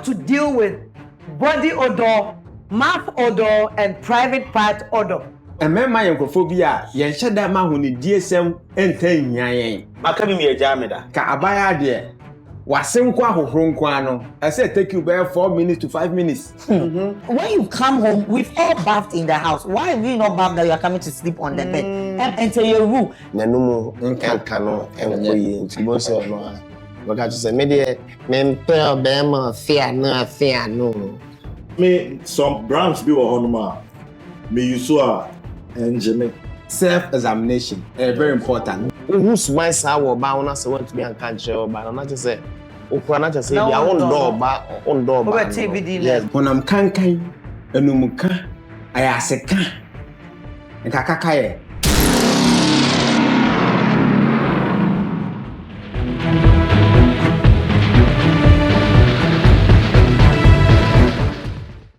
to deal with body odor, mouth odor, and private part odor. And my young yen shed that man who need DSM and 10 yen. Makami a jamida. Ka abaya dear. Wasem kwa hohron kwa no. I said take you by 4 minutes to 5 minutes. When you come home, we've all bathed in the house. Why have you not bathed that you are coming to sleep on the bed? And enter your room. Nanumu nkano enkoyi ntibo se no. Baka to say me dey me pray bema fear no. Me some brands be honoma. Me use engine Self-examination very important. Who's my saw ba una say want to be an kanche ba na just say okura na just say dia on door ba. Yes. When I'm kankan enumuka ayaseka nkakakaye